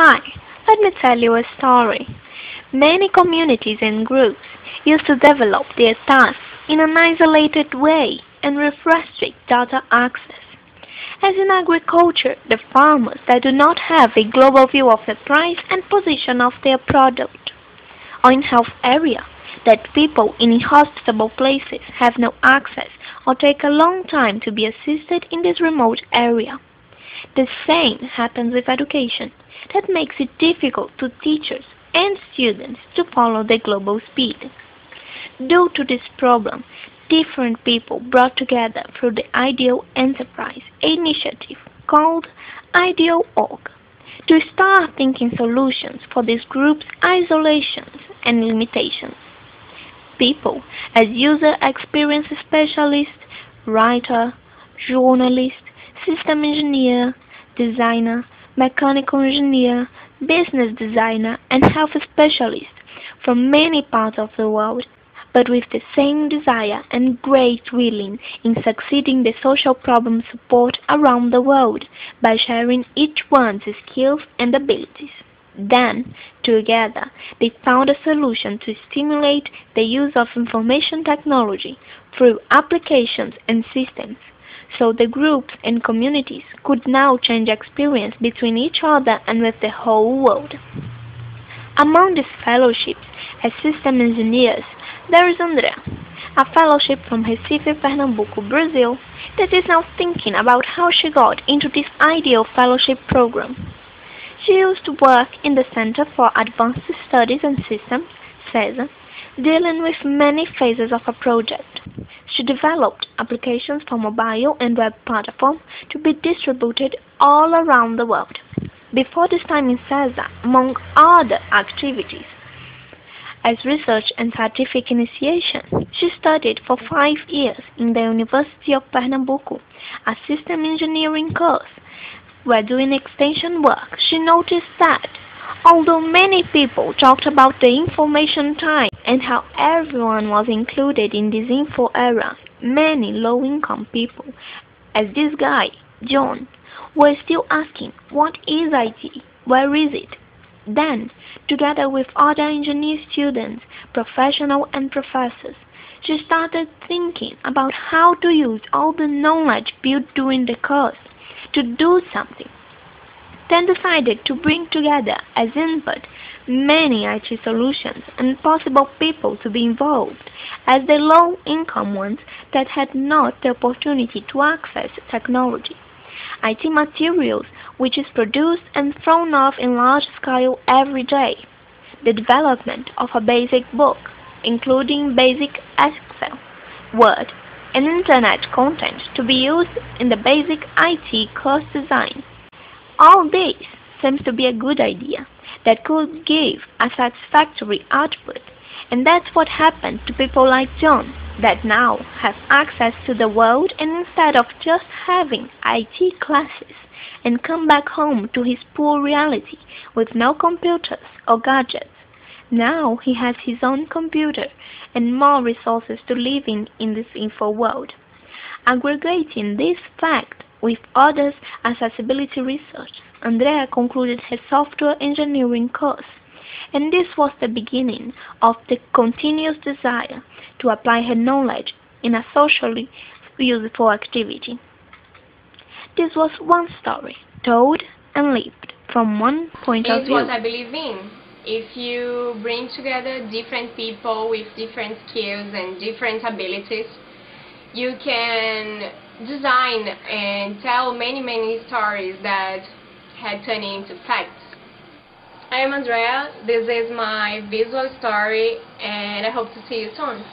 Hi, let me tell you a story. Many communities and groups used to develop their tasks in an isolated way and with restrict data access. As in agriculture, the farmers that do not have a global view of the price and position of their product, or in health area, that people in inhospitable places have no access or take a long time to be assisted in this remote area. The same happens with education. That makes it difficult to teachers and students to follow the global speed. Due to this problem, different people brought together through the Ideal Enterprise initiative called Ideal.org to start thinking solutions for this group's isolations and limitations. People as user experience specialists, writer, journalist, system engineer, designer, mechanical engineer, business designer, and health specialist from many parts of the world, but with the same desire and great willing in succeeding the social problem support around the world by sharing each one's skills and abilities. Then, together, they found a solution to stimulate the use of information technology through applications and systems, so the groups and communities could now change experience between each other and with the whole world. Among these fellowships as system engineers, there is Andrea, a fellowship from Recife, Pernambuco, Brazil, that is now thinking about how she got into this ideal fellowship program. She used to work in the Center for Advanced Studies and Systems, CESA, dealing with many phases of a project. She developed applications for mobile and web platforms to be distributed all around the world. Before this time in CESA, among other activities, as research and scientific initiation, she studied for 5 years in the University of Pernambuco, a system engineering course, where doing extension work, she noticed that although many people talked about the information time and how everyone was included in this info era, many low-income people, as this guy, John, were still asking, what is IT? Where is it? Then, together with other engineer students, professionals and professors, she started thinking about how to use all the knowledge built during the course to do something. Then decided to bring together as input many IT solutions and possible people to be involved as the low-income ones that had not the opportunity to access technology. IT materials which is produced and thrown off in large scale every day. The development of a basic book, including basic Excel, Word, and Internet content to be used in the basic IT course design. All this seems to be a good idea that could give a satisfactory output, and that's what happened to people like John that now have access to the world, and instead of just having IT classes and come back home to his poor reality with no computers or gadgets, now he has his own computer and more resources to live in this info world. Aggregating this fact with others' accessibility research, Andrea concluded her software engineering course, and this was the beginning of the continuous desire to apply her knowledge in a socially useful activity. This was one story, told and lived from one point of view. It's what I believe in. If you bring together different people with different skills and different abilities, you can design and tell many stories that had turned into facts. I am Andrea, this is my visual story, and I hope to see you soon.